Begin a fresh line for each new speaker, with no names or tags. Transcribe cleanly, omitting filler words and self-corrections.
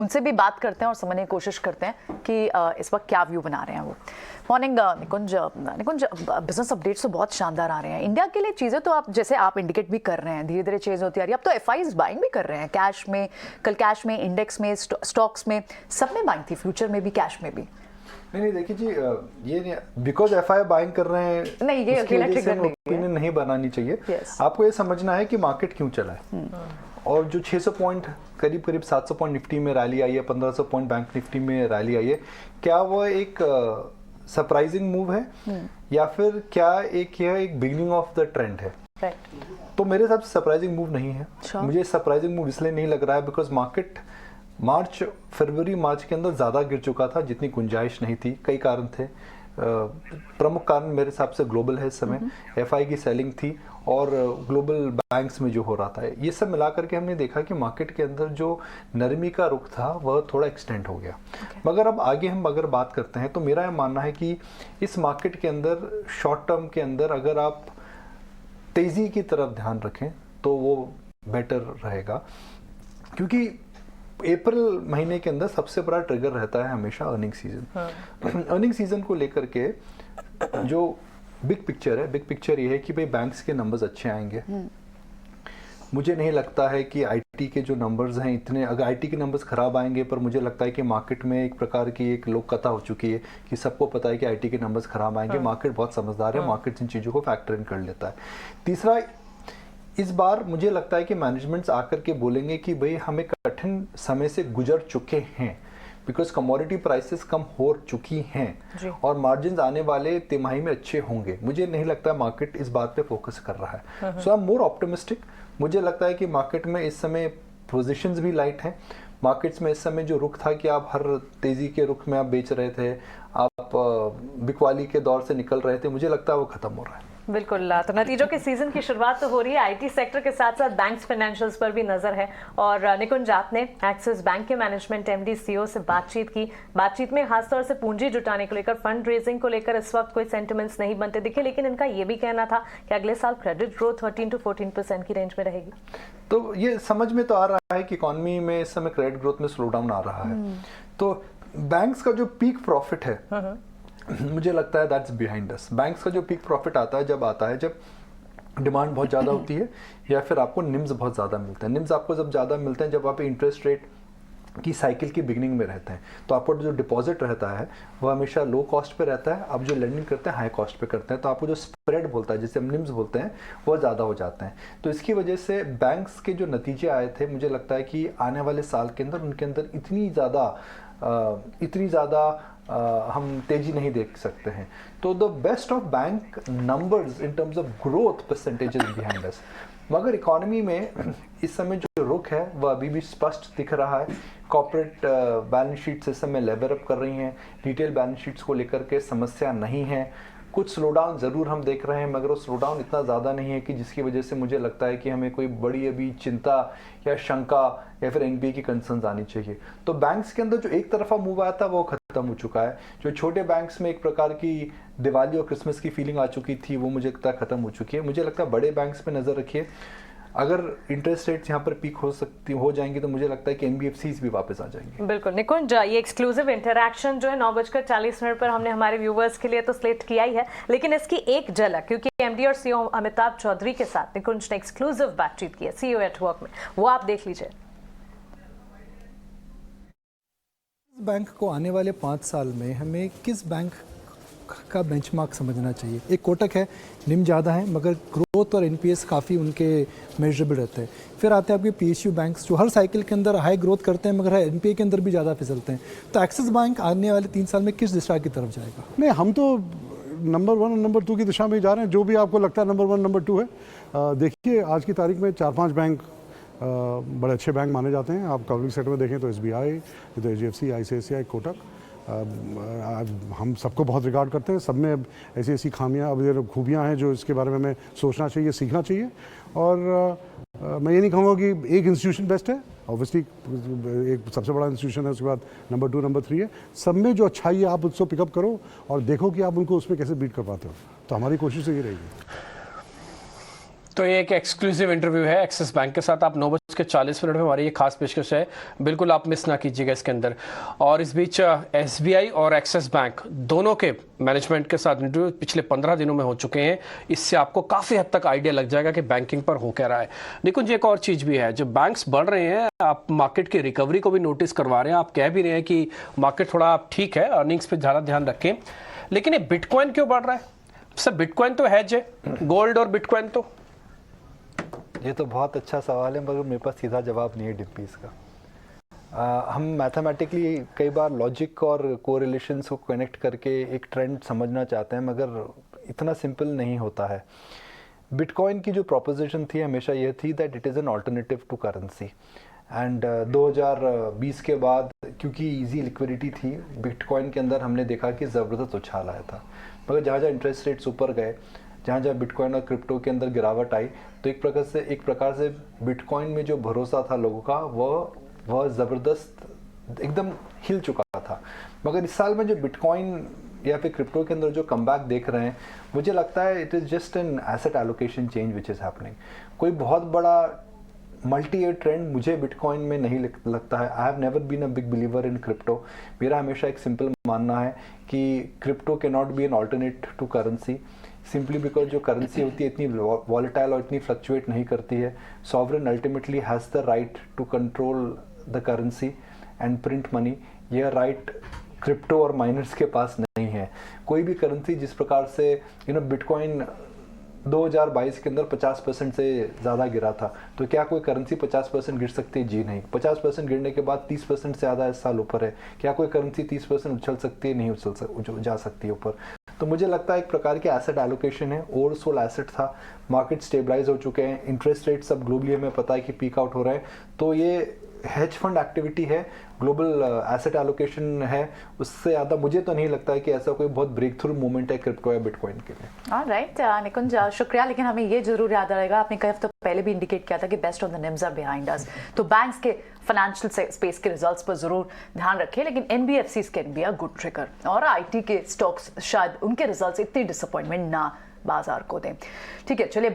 उनसे भी बात करते हैं और समझने की कोशिश करते हैं कि इस वक्त क्या व्यू बना रहे हैं वो। मॉर्निंग निकुंज। निकुंज, बिजनेस अपडेट्स तो बहुत शानदार आ रहे हैं इंडिया के लिए। चीज़ें तो आप जैसे आप इंडिकेट भी कर रहे हैं, धीरे धीरे चेंज होती आ रही है। अब तो एफआईज बाइंग भी कर रहे हैं, कैश में, कल कैश में, इंडेक्स में, स्टॉक्स में, सब में बाइंग थी, फ्यूचर में भी, कैश में भी।
नहीं देखिए जी, ये बिकॉज एफआई बाइंग कर रहे हैं
नहीं, ये अकेला ट्रिगर नहीं है,
ओपिनियन नहीं बनानी चाहिए। आपको ये समझना है कि मार्केट क्यों चला है। और जो 600 पॉइंट करीब 700 पॉइंट निफ्टी में रैली आई है, 1500 पॉइंट बैंक निफ्टी में रैली आई है, क्या वो एक सरप्राइजिंग मूव है या फिर क्या यह एक बिगिनिंग ऑफ द ट्रेंड है? तो मेरे हिसाब से सरप्राइजिंग मूव नहीं है। मुझे सरप्राइजिंग मूव इसलिए नहीं लग रहा है बिकॉज मार्केट फरवरी मार्च के अंदर ज़्यादा गिर चुका था जितनी गुंजाइश नहीं थी। कई कारण थे, प्रमुख कारण मेरे हिसाब से ग्लोबल है इस समय, एफआई की सेलिंग थी और ग्लोबल बैंक्स में जो हो रहा था, ये सब मिला करके हमने देखा कि मार्केट के अंदर जो नरमी का रुख था वह थोड़ा एक्सटेंड हो गया। मगर अब आगे हम अगर बात करते हैं तो मेरा यह मानना है कि इस मार्केट के अंदर शॉर्ट टर्म के अंदर अगर आप तेज़ी की तरफ ध्यान रखें तो वो बेटर रहेगा, क्योंकि अप्रैल महीने के अंदर सबसे बड़ा ट्रिगर रहता है हमेशा अर्निंग सीजन। अर्निंग सीजन को लेकर के जो बिग पिक्चर ये है कि भाई बैंक्स के नंबर्स अच्छे आएंगे। मुझे नहीं लगता है कि आईटी के जो नंबर्स हैं इतने, अगर आईटी के नंबर्स खराब आएंगे, पर मुझे लगता है कि मार्केट में एक प्रकार की एक लोक कथा हो चुकी है कि सबको पता है कि आईटी के नंबर्स खराब आएंगे। मार्केट बहुत समझदार है, मार्केट इन चीज़ों को फैक्टर इन कर लेता है। तीसरा, इस बार मुझे लगता है कि मैनेजमेंट्स आकर के बोलेंगे कि भाई हमें कठिन समय से गुजर चुके हैं, बिकॉज कमोडिटी प्राइसेस कम हो चुकी हैं और मार्जिन आने वाले तिमाही में अच्छे होंगे। मुझे नहीं लगता मार्केट इस बात पे फोकस कर रहा है। सो आई एम मोर ऑप्टिमिस्टिक। मुझे लगता है कि मार्केट में इस समय पोजीशंस भी लाइट हैं। मार्केट्स में इस समय जो रुख था कि आप हर तेजी के रुख में आप बेच रहे थे, आप बिकवाली के दौर से निकल रहे थे, मुझे लगता है वो खत्म हो रहा है।
बिल्कुल, तो नतीजों के सीजन की शुरुआत तो हो रही है। आईटी सेक्टर के साथ साथ बैंक्स फाइनेंशियल्स पर भी नजर है और निकुंज, आपने एक्सिस बैंक के मैनेजमेंट एमडी सीईओ से बातचीत की। बातचीत में खासतौर से पूंजी जुटाने को लेकर, फंड रेजिंग को लेकर इस वक्त कोई सेंटिमेंट्स नहीं बनते दिखे, लेकिन इनका ये भी कहना था कि अगले साल क्रेडिट ग्रोथ 13 to 14% की रेंज में रहेगी।
तो ये समझ में तो आ रहा है कि इकोनॉमी में इस समय क्रेडिट ग्रोथ में स्लो डाउन आ रहा है। तो बैंक्स का जो पीक प्रॉफिट है मुझे लगता है दैट्स बिहाइंड अस। बैंक्स का जो पीक प्रॉफिट आता है जब डिमांड बहुत ज़्यादा होती है या फिर आपको निम्स बहुत ज़्यादा मिलते हैं। निम्स आपको जब ज़्यादा मिलते हैं जब आप इंटरेस्ट रेट की साइकिल की बिगिनिंग में रहते हैं, तो आपको जो डिपॉजिट रहता है वो हमेशा लो कॉस्ट पे रहता है। आप जो लेंडिंग करते हैं हाई कॉस्ट पे करते हैं, तो आपको जो स्प्रेड बोलता है, जिसे हम निम्स बोलते हैं, वो ज़्यादा हो जाते हैं। तो इसकी वजह से बैंक्स के जो नतीजे आए थे, मुझे लगता है कि आने वाले साल के अंदर उनके अंदर इतनी ज़्यादा हम तेजी नहीं देख सकते हैं। तो the best of bank numbers in terms of growth percentages behind us. मगर इकोनॉमी में इस समय जो रुख है वह अभी भी स्पष्ट दिख रहा है। कॉर्पोरेट बैलेंस शीट्स इस समय लेवर अप कर रही हैं, रिटेल बैलेंस शीट्स को लेकर के समस्या नहीं है। कुछ स्लोडाउन ज़रूर हम देख रहे हैं, मगर वो स्लोडाउन इतना ज़्यादा नहीं है कि जिसकी वजह से मुझे लगता है कि हमें कोई बड़ी अभी चिंता या शंका या फिर एनपीए की कंसर्न्स आनी चाहिए। तो बैंक्स के अंदर जो एक तरफा मूव आया था वो खत्म हो चुका है। जो छोटे बैंक्स में एक प्रकार की दिवाली और क्रिसमस की फीलिंग आ चुकी थी, वो मुझे लगता है खत्म हो चुकी है। मुझे लगता है बड़े बैंक्स पे नज़र रखिए। अगर इंटरेस्ट रेट्स यहाँ पर पीक हो जाएंगी तो मुझे लगता है कि एनबीएफसीज भी वापस आ जाएंगे।
बिल्कुल निकुंज, ये एक्सक्लूसिव इंटरैक्शन जो है 9:40 पर हमने हमारे व्यूवर्स के लिए तो स्लेट किया ही है, लेकिन इसकी एक झलक, क्योंकि एमडी और सीईओ अमिताभ चौधरी के साथ निकुंज ने एक्सक्लूसिव बातचीत की है सीईओ एट वर्क में, वो आप देख लीजिए।
बैंक को आने वाले 5 साल में हमें किस बैंक का बेंचमार्क समझना चाहिए? एक कोटक है, निम ज़्यादा है मगर ग्रोथ और एनपीएस काफ़ी उनके मेजरेबल रहते हैं। फिर आते हैं आपके पीएसयू बैंक्स जो हर साइकिल के अंदर हाई ग्रोथ करते हैं मगर एनपीए के अंदर भी ज़्यादा फिसलते हैं। तो एक्सिस बैंक आने वाले 3 साल में किस दिशा की तरफ जाएगा?
नहीं, हम तो नंबर 1 और नंबर 2 की दिशा में जा रहे हैं। जो भी आपको लगता है नंबर 1 नंबर 2 है, देखिए आज की तारीख में 4-5 बैंक बड़े अच्छे बैंक माने जाते हैं। आप पब्लिक सेक्टर में देखें तो एसबीआई, तो एचडीएफसी, आईसीआईसीआई, कोटक, हम सबको बहुत रिगार्ड करते हैं। सब में ऐसी ऐसी खामियां, अब खूबियां हैं जो इसके बारे में हमें सोचना चाहिए, सीखना चाहिए। और मैं ये नहीं कहूँगा कि एक इंस्टीट्यूशन बेस्ट है, ऑब्वियसली एक सबसे बड़ा इंस्टीट्यूशन है, उसके बाद नंबर 2 नंबर 3 है। सब में जो अच्छाई है आप उसको पिकअप करो और देखो कि आप उनको उसमें कैसे बीट कर पाते हो। तो हमारी कोशिश ये रहेगी।
तो ये एक एक्सक्लूसिव इंटरव्यू है एक्सिस बैंक के साथ। आप 9 के 40 मिनट में हमारी ये खास पेशकश है, बिल्कुल आप मिस ना कीजिएगा इसके अंदर। और इस बीच SBI और एक्सिस बैंक दोनों के मैनेजमेंट के साथ इंटरव्यू पिछले 15 दिनों में हो चुके हैं। इससे आपको काफ़ी हद तक आइडिया लग जाएगा कि बैंकिंग पर हो क्या रहा है। निकुंज जी, एक और चीज़ भी है, जब बैंक्स बढ़ रहे हैं आप मार्केट की रिकवरी को भी नोटिस करवा रहे हैं, आप कह भी रहे हैं कि मार्केट थोड़ा ठीक है, अर्निंग्स पे ज़्यादा ध्यान रखें, लेकिन ये बिटकॉइन क्यों बढ़ रहा है? सर बिटकॉइन तो हैज है, गोल्ड और बिटकॉइन तो।
ये तो बहुत अच्छा सवाल है, मगर मेरे पास सीधा जवाब नहीं है डिम्पी इसका। हम मैथमेटिकली कई बार लॉजिक और कोरिलेशंस को कनेक्ट करके एक ट्रेंड समझना चाहते हैं, मगर इतना सिंपल नहीं होता है। बिटकॉइन की जो प्रोपोजिशन थी हमेशा ये थी that it is an alternative to currency, and 2020 के बाद क्योंकि इजी लिक्विडिटी थी बिटकॉइन के अंदर, हमने देखा कि ज़बरदस्त उछाल आया था। मगर जहाँ जहाँ इंटरेस्ट रेट्स ऊपर गए, जहाँ जहाँ बिटकॉइन और क्रिप्टो के अंदर गिरावट आई, तो एक प्रकार से बिटकॉइन में जो भरोसा था लोगों का वह ज़बरदस्त एकदम हिल चुका था। मगर इस साल में जो बिटकॉइन या फिर क्रिप्टो के अंदर जो कमबैक देख रहे हैं, मुझे लगता है it is just an asset allocation change which is happening. कोई बहुत बड़ा मल्टी ईयर ट्रेंड मुझे बिटकॉइन में नहीं लगता है। I have never been a big believer in crypto. मेरा हमेशा एक सिंपल मानना है कि crypto can not be an alternate to currency, simply because जो करेंसी होती है इतनी वॉलेटाइल और इतनी फ्लक्चुएट नहीं करती है। Sovereign ultimately has the right to control the currency and print money. यह राइट क्रिप्टो और माइनर्स के पास नहीं है। कोई भी करेंसी जिस प्रकार से बिटकॉइन 2022 के अंदर 50% से ज़्यादा गिरा था, तो क्या कोई करेंसी 50% गिर सकती है? जी नहीं। 50% गिरने के बाद 30% से ज़्यादा इस साल ऊपर है। क्या कोई करेंसी 30% उछल सकती है? नहीं जा सकती है ऊपर। तो मुझे लगता है एक प्रकार की एसेट एलोकेशन है, ओवरसोल्ड एसेट था, मार्केट स्टेबलाइज हो चुके हैं, इंटरेस्ट रेट सब ग्लोबली हमें पता है कि पीक आउट हो रहे हैं, तो ये हेज फंड एक्टिविटी है, ग्लोबल एसेट एलोकेशन है। उससे ज़्यादा मुझे तो नहीं लगता है कि ऐसा कोई बहुत ब्रेक थ्रू मूवमेंट है क्रिप्टो या बिटकॉइन के लिए।
ऑलराइट निकुंज, शुक्रिया। लेकिन हमें ये जरूर याद रहेगा, आपने कई हफ्ते पहले भी इंडिकेट किया था कि best of the NIMs are behind us, तो बैंक्स के फाइनेंशियल स्पेस के रिजल्ट्स पर जरूर ध्यान रखें, लेकिन NBFCs can be a good trigger, और IT के स्टॉक्स शायद उनके रिजल्ट्स इतनी डिसअपॉइंटमेंट ना बाजार को दें। ठीक है, चलिए।